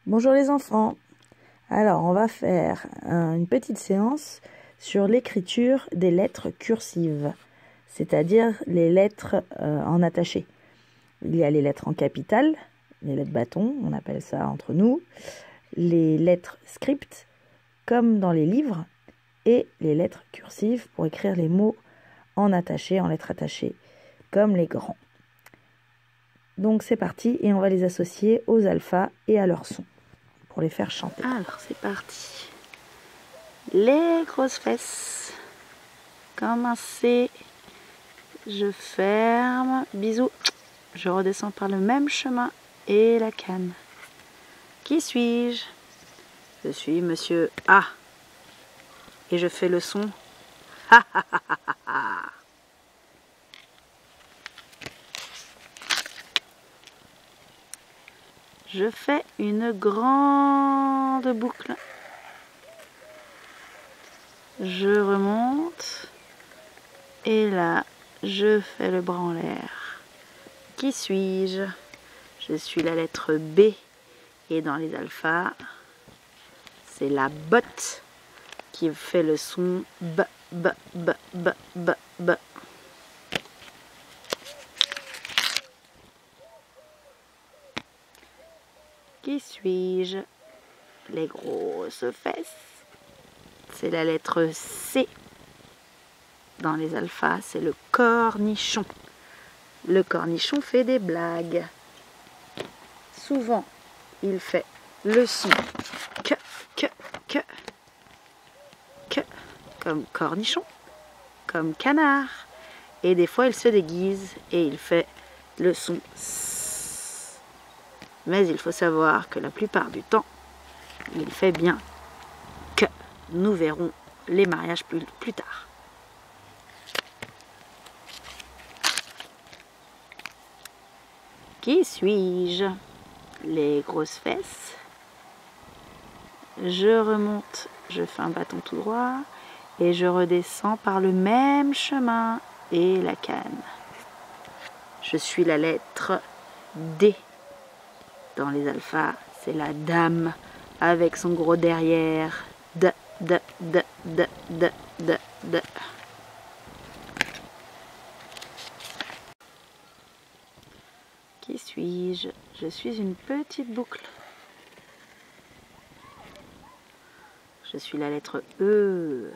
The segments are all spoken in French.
Bonjour les enfants. Alors on va faire une petite séance sur l'écriture des lettres cursives, c'est-à-dire les lettres en attaché. Il y a les lettres en capitale, les lettres bâton, on appelle ça entre nous, les lettres script comme dans les livres et les lettres cursives pour écrire les mots en attaché, en lettres attachées, comme les grands. Donc c'est parti et on va les associer aux alphas et à leurs sons pour les faire chanter. Alors c'est parti. Les grosses fesses. Comme un C. Je ferme. Bisous. Je redescends par le même chemin. Et la canne. Qui suis-je? Je suis Monsieur A. Et je fais le son. Ha ha ha ha ha. Je fais une grande boucle. Je remonte. Et là, je fais le bras en l'air. Qui suis-je? Je suis la lettre B. Et dans les alphas, c'est la botte qui fait le son B, B, B, B, B, B. Qui suis-je? Les grosses fesses. C'est la lettre C. Dans les alphas, c'est le cornichon. Le cornichon fait des blagues. Souvent, il fait le son que, que, comme cornichon, comme canard. Et des fois, il se déguise et il fait le son S. Mais il faut savoir que la plupart du temps, il fait bien que. Nous verrons les mariages plus tard. Qui suis-je? Les grosses fesses. Je remonte, je fais un bâton tout droit et je redescends par le même chemin et la canne. Je suis la lettre D. Dans les alphas, c'est la dame avec son gros derrière. D, D, D, D, D, D, D. Qui suis-je? Je suis une petite boucle. Je suis la lettre E.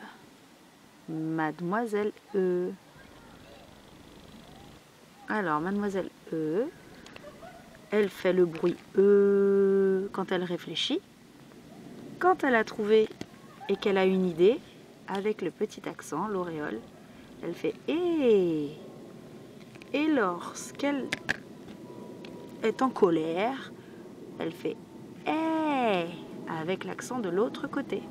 Mademoiselle E. Alors, Mademoiselle E, elle fait le bruit E quand elle réfléchit. Quand elle a trouvé et qu'elle a une idée, avec le petit accent, l'auréole, elle fait E. Et lorsqu'elle est en colère, elle fait E avec l'accent de l'autre côté.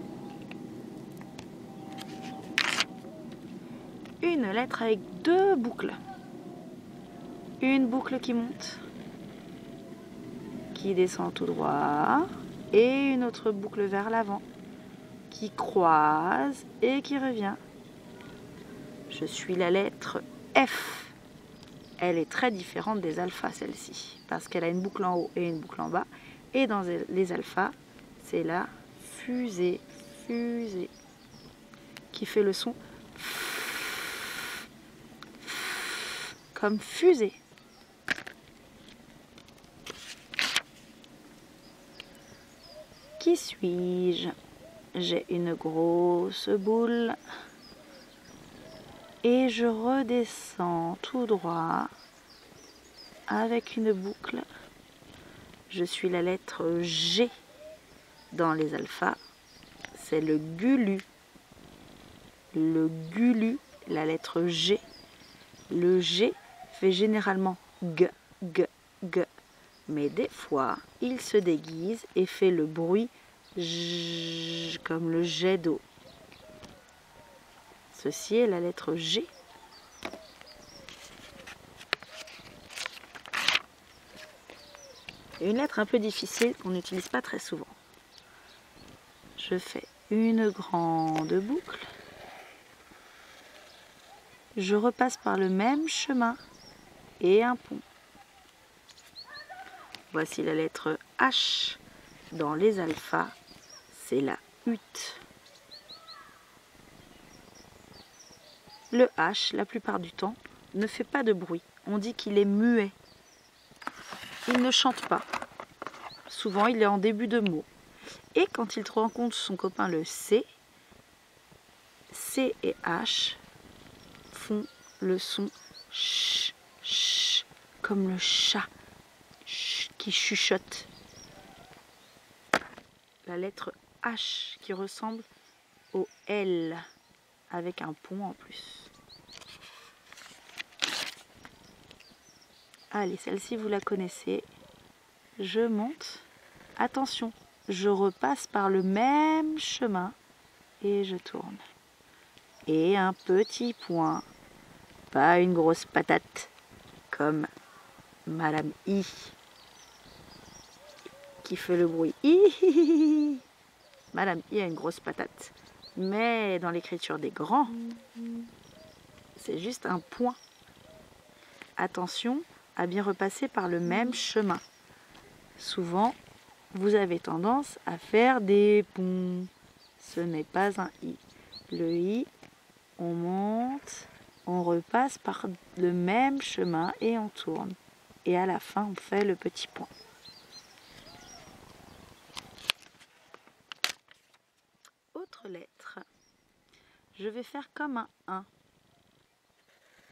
Une lettre avec deux boucles. Une boucle qui monte, qui descend tout droit, et une autre boucle vers l'avant, qui croise et qui revient. Je suis la lettre F. Elle est très différente des alphas, celle-ci, parce qu'elle a une boucle en haut et une boucle en bas. Et dans les alphas, c'est la fusée, fusée, qui fait le son comme fusée. Qui suis-je? J'ai une grosse boule et je redescends tout droit avec une boucle. Je suis la lettre G. Dans les alphas, c'est le gulu. Le gulu, la lettre G. Le G fait généralement G, G, G. Mais des fois, il se déguise et fait le bruit J, comme le jet d'eau. Ceci est la lettre G. Une lettre un peu difficile qu'on n'utilise pas très souvent. Je fais une grande boucle. Je repasse par le même chemin et un pont. Voici la lettre H. Dans les alphas, c'est la hutte. Le H, la plupart du temps, ne fait pas de bruit. On dit qu'il est muet. Il ne chante pas. Souvent, il est en début de mot. Et quand il rencontre son copain le C, C et H font le son ch, ch, comme le chat ch, qui chuchote. La lettre H qui ressemble au L avec un pont en plus. Allez, celle-ci vous la connaissez. Je monte. Attention, je repasse par le même chemin et je tourne. Et un petit point, pas une grosse patate comme Madame I qui fait le bruit. I. Madame I a une grosse patate. Mais dans l'écriture des grands, c'est juste un point. Attention à bien repasser par le même chemin. Souvent, vous avez tendance à faire des ponts. Ce n'est pas un I. Le I, on monte, on repasse par le même chemin et on tourne. Et à la fin, on fait le petit point. Autre lettre. Je vais faire comme un 1.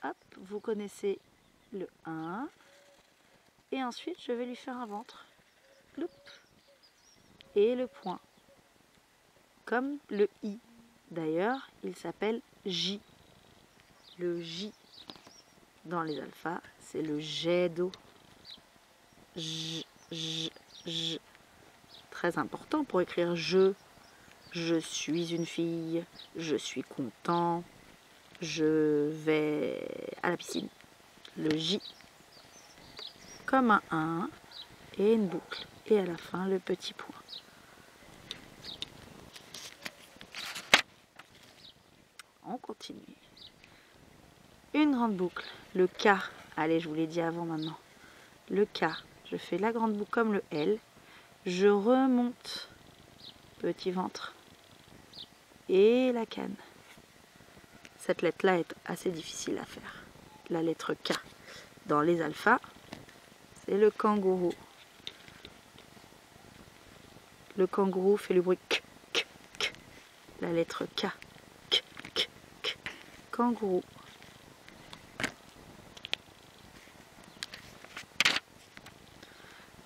Hop, vous connaissez le 1. Et ensuite, je vais lui faire un ventre. Loup. Et le point. Comme le I. D'ailleurs, il s'appelle J. Le J dans les alphas, c'est le jet d'eau. J, J, J. Très important pour écrire je suis une fille, je suis content, je vais à la piscine. Le J comme un 1 et une boucle. Et à la fin, le petit point. On continue. Une grande boucle. Le K. Allez, je vous l'ai dit avant maintenant. Le K. Je fais la grande boucle comme le L. Je remonte. Petit ventre. Et la canne. Cette lettre-là est assez difficile à faire. La lettre K. Dans les alphas, c'est le kangourou. Le kangourou fait le bruit k, k, k. La lettre K. K, k, k. Kangourou.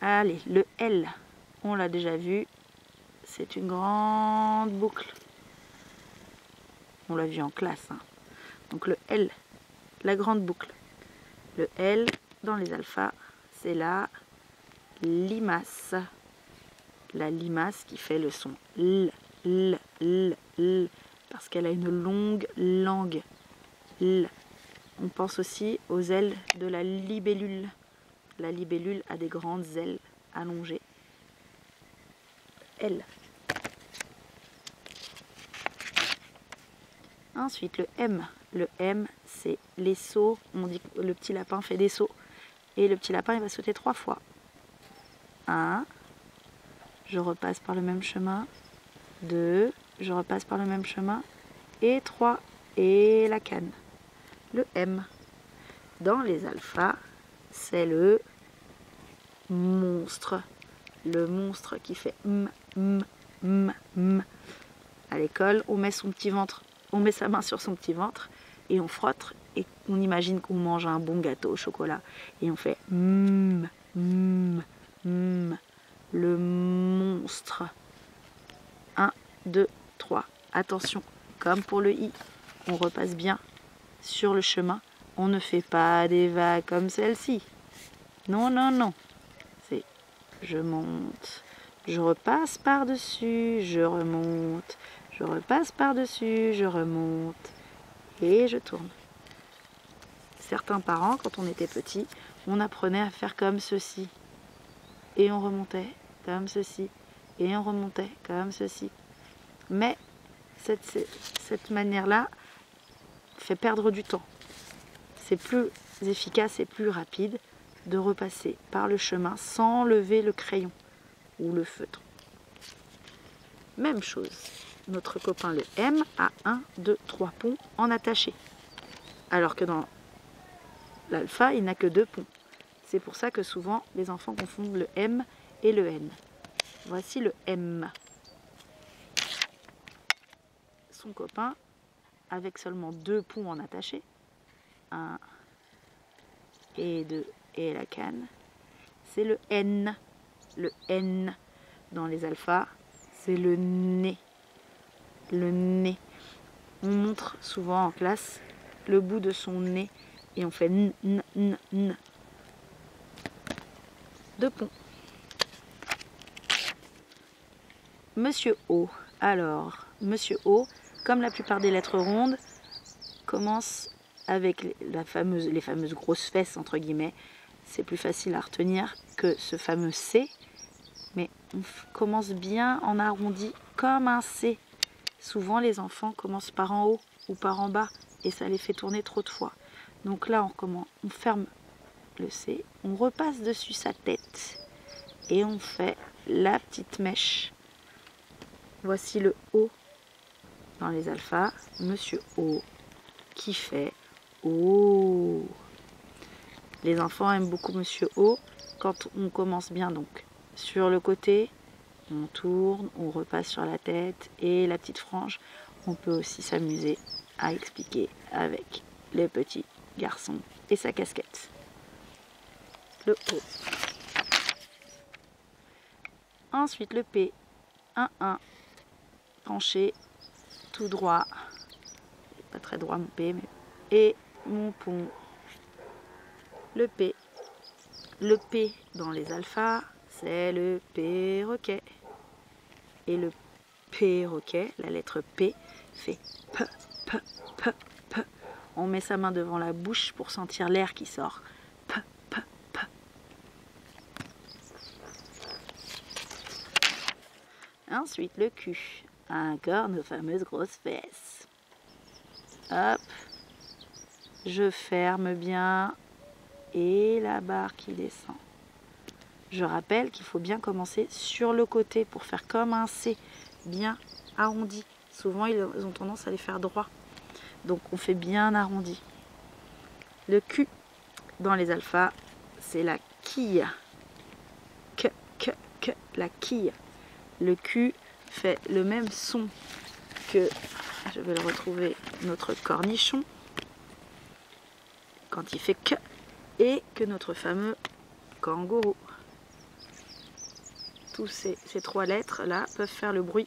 Allez, le L, on l'a déjà vu, c'est une grande boucle. On l'a vu en classe. Hein. Donc le L, la grande boucle. Le L, dans les alphas, c'est la limace. La limace qui fait le son L, L, L, L, parce qu'elle a une longue langue. L. On pense aussi aux ailes de la libellule. La libellule a des grandes ailes allongées. L. Ensuite, le M. Le M, c'est les sauts. On dit que le petit lapin fait des sauts. Et le petit lapin, il va sauter 3 fois. 1. Je repasse par le même chemin. 2. Je repasse par le même chemin. Et 3. Et la canne. Le M. Dans les alphas, c'est le monstre. Le monstre qui fait m, m, m, m. À l'école, on met son petit ventre, on met sa main sur son petit ventre et on frotte et on imagine qu'on mange un bon gâteau au chocolat. Et on fait m, m, m. Le monstre. 1, 2, 3. Attention, comme pour le I, on repasse bien sur le chemin. On ne fait pas des vagues comme celle-ci. Non, non, non. C'est je monte, je repasse par-dessus, je remonte, je repasse par-dessus, je remonte et je tourne. Certains parents, quand on était petit, on apprenait à faire comme ceci. Et on remontait comme ceci. Et on remontait comme ceci. Mais cette manière-là fait perdre du temps. C'est plus efficace et plus rapide de repasser par le chemin sans lever le crayon ou le feutre. Même chose. Notre copain le M a 1, 2, 3 ponts en attaché. Alors que dans l'alpha, il n'a que 2 ponts. C'est pour ça que souvent, les enfants confondent le M et le N. Voici le M. Son copain, avec seulement 2 ponts en attaché. 1 et 2 et la canne. C'est le N. Le N dans les alphas, c'est le nez. Le nez. On montre souvent en classe le bout de son nez et on fait n, n, n, n. 2 ponts. Monsieur O. Alors, Monsieur O, comme la plupart des lettres rondes, commence avec les fameuses grosses fesses, entre guillemets. C'est plus facile à retenir que ce fameux C. Mais on commence bien en arrondi comme un C. Souvent, les enfants commencent par en haut ou par en bas et ça les fait tourner trop de fois. Donc là, on ferme le C, on repasse dessus sa tête et on fait la petite mèche. Voici le O dans les alphas, Monsieur O qui fait O. Les enfants aiment beaucoup Monsieur O quand on commence bien donc sur le côté, on tourne, on repasse sur la tête et la petite frange. On peut aussi s'amuser à expliquer avec les petits garçons et sa casquette. Le O. Ensuite le P, 1-1, penché, tout droit, pas très droit mon P, mais... et mon pont, le P. Le P dans les alphas, c'est le perroquet. Et le perroquet, la lettre P, fait P, P, P, P. On met sa main devant la bouche pour sentir l'air qui sort. P, P, P. Ensuite, le Q. Encore nos fameuses grosses fesses. Hop. Je ferme bien. Et la barre qui descend. Je rappelle qu'il faut bien commencer sur le côté pour faire comme un C, bien arrondi. Souvent, ils ont tendance à les faire droit. Donc, on fait bien arrondi. Le Q dans les alphas, c'est la quille. Que, la quille. Le Q fait le même son que, je vais le retrouver, notre cornichon, quand il fait que, et que notre fameux kangourou. Tous ces 3 lettres là peuvent faire le bruit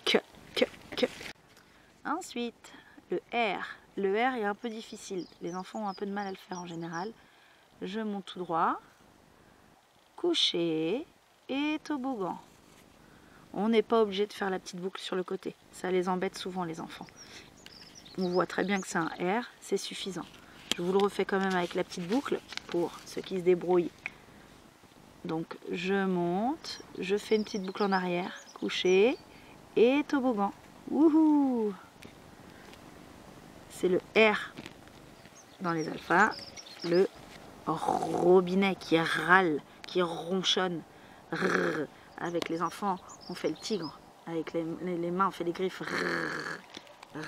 que. Ensuite, le R. Le R est un peu difficile. Les enfants ont un peu de mal à le faire en général. Je monte tout droit, couché et toboggan. On n'est pas obligé de faire la petite boucle sur le côté. Ça les embête souvent les enfants. On voit très bien que c'est un R, c'est suffisant. Je vous le refais quand même avec la petite boucle pour ceux qui se débrouillent. Donc je monte, je fais une petite boucle en arrière, couché et toboggan. Wouhou! C'est le R dans les alphas, le robinet qui râle, qui ronchonne. Rrr. Avec les enfants, on fait le tigre. Avec les mains, on fait les griffes. Rrr.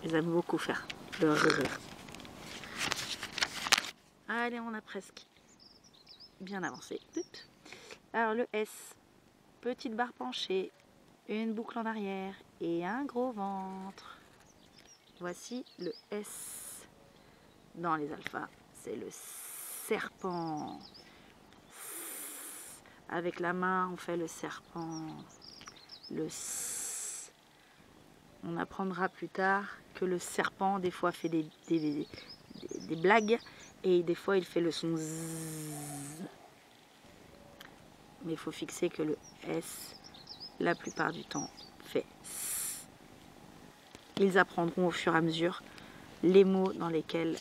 Ils aiment beaucoup faire le rrr. Allez, on a presque bien avancé. Alors le S, petite barre penchée, une boucle en arrière et un gros ventre. Voici le S dans les alphas, c'est le serpent. Avec la main, on fait le serpent. Le S. On apprendra plus tard que le serpent, des fois, fait des blagues et des fois, il fait le son Z. Mais il faut fixer que le S, la plupart du temps, fait S. Ils apprendront au fur et à mesure les mots dans lesquels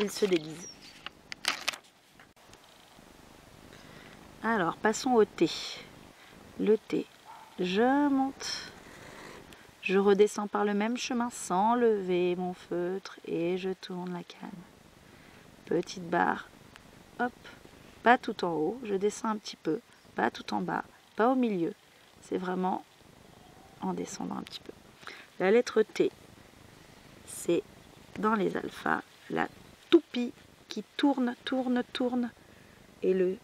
ils se déguisent. Alors, passons au T. Le T, je monte. Je redescends par le même chemin sans lever mon feutre et je tourne la canne. Petite barre, hop, pas tout en haut, je descends un petit peu, pas tout en bas, pas au milieu. C'est vraiment en descendant un petit peu. La lettre T, c'est dans les alphas, la toupie qui tourne, tourne, tourne. Et le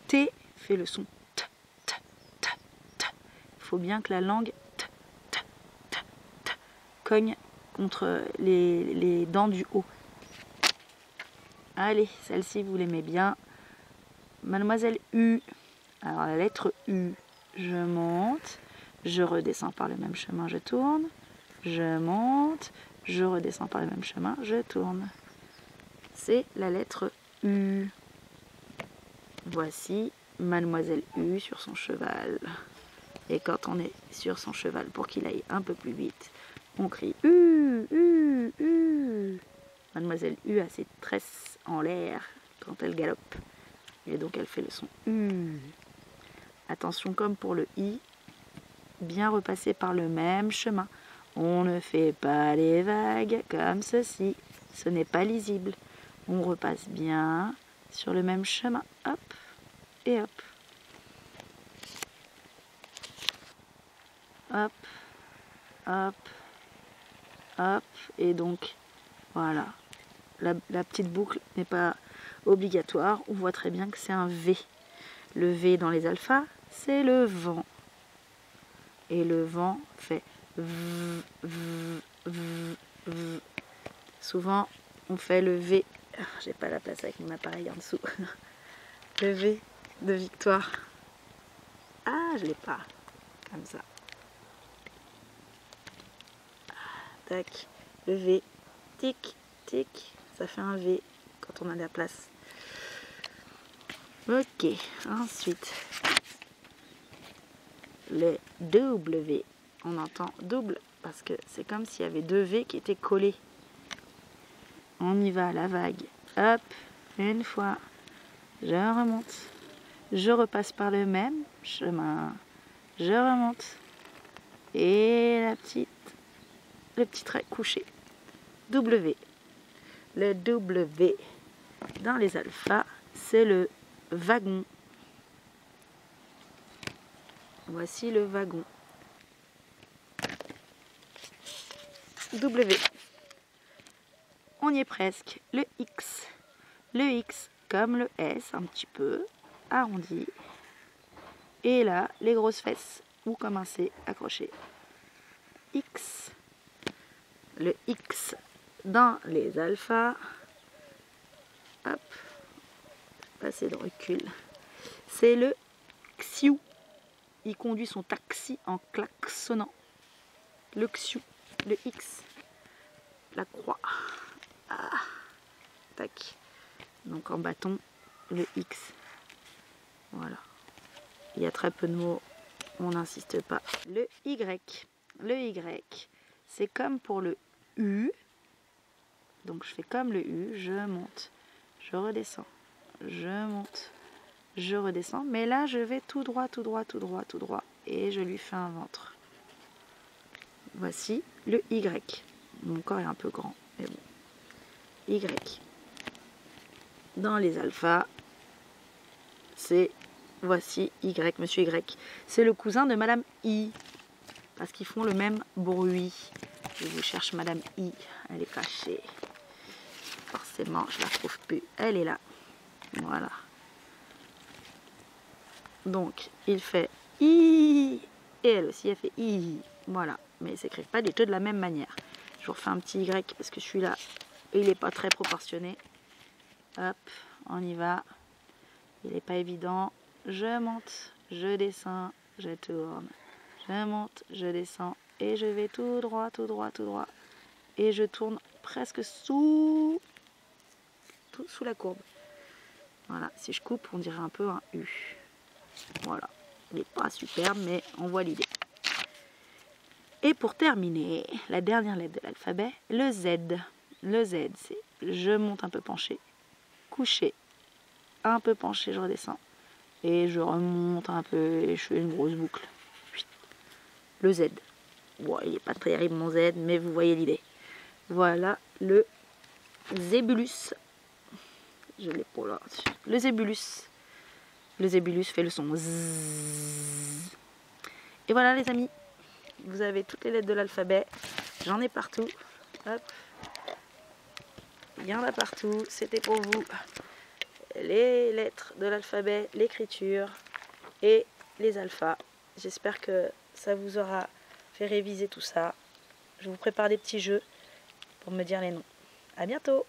T fait le son T, T, T, T. Il faut bien que la langue T, T, T, T, cogne contre les dents du haut. Allez, celle-ci, vous l'aimez bien. Mademoiselle U. Alors, la lettre U, je monte, je redescends par le même chemin, je tourne. Je monte, je redescends par le même chemin, je tourne. C'est la lettre U. Voici Mademoiselle U sur son cheval. Et quand on est sur son cheval, pour qu'il aille un peu plus vite, on crie U, U, U. Mademoiselle U a ses tresses en l'air quand elle galope. Et donc elle fait le son U. Attention, comme pour le I, bien repasser par le même chemin. On ne fait pas les vagues comme ceci. Ce n'est pas lisible. On repasse bien sur le même chemin. Hop et hop. Hop, hop, hop. Et donc, voilà. La petite boucle n'est pas obligatoire. On voit très bien que c'est un V. Le V dans les alphas, c'est le vent. Et le vent fait v, v, v, v. Souvent, on fait le V. J'ai pas la place avec mon appareil en dessous. Le V de victoire. Ah, je l'ai pas. Comme ça. Tac. Le V. Tic, tic. Ça fait un V quand on a de la place. Ok. Ensuite, le W. On entend double parce que c'est comme s'il y avait deux V qui étaient collés. On y va, la vague. Hop, une fois. Je remonte. Je repasse par le même chemin. Je remonte. Et le petit trait couché. W. Le W dans les alphas, c'est le wagon. Voici le wagon. W. On y est presque. Le X. Le X comme le S, un petit peu arrondi. Et là, les grosses fesses, ou comme un C accroché. X. Le X dans les alphas. Hop. Passer de recul. C'est le Xiu. Il conduit son taxi en klaxonnant. Le Xiu. Le X. La croix. Ah. Tac. Donc en bâton, le X. Voilà. Il y a très peu de mots, on n'insiste pas. Le Y. Le Y, c'est comme pour le U. Donc je fais comme le U, je monte, je redescends, je monte, je redescends. Mais là, je vais tout droit, tout droit, tout droit, tout droit. Et je lui fais un ventre. Voici le Y. Mon corps est un peu grand, mais bon. Y. Dans les alphas, c'est voici Y, monsieur Y. C'est le cousin de Madame I. Parce qu'ils font le même bruit. Je vous cherche Madame I. Elle est cachée. Forcément, je la trouve plus. Elle est là. Voilà. Donc, il fait I. Et elle aussi, elle fait I. Voilà. Mais ils ne s'écrivent pas du tout de la même manière. Je vous refais un petit Y parce que celui-là, il n'est pas très proportionné. Hop, on y va. Il n'est pas évident. Je monte, je descends, je tourne. Je monte, je descends et je vais tout droit, tout droit, tout droit. Et je tourne presque sous la courbe. Voilà, si je coupe, on dirait un peu un U. Voilà, il n'est pas superbe, mais on voit l'idée. Et pour terminer, la dernière lettre de l'alphabet, le Z. Le Z, c'est je monte un peu penché, couché, un peu penché, je redescends. Et je remonte un peu et je fais une grosse boucle. Le Z. Bon, il n'est pas très terrible mon Z, mais vous voyez l'idée. Voilà le Zébulus. Je l'ai pas là. Le zébulus. Le zébulus fait le son zzzz. Et voilà les amis, vous avez toutes les lettres de l'alphabet. J'en ai partout. Hop. Il y en a partout. C'était pour vous. Les lettres de l'alphabet, l'écriture et les alphas. J'espère que ça vous aura fait réviser tout ça. Je vous prépare des petits jeux pour me dire les noms. À bientôt!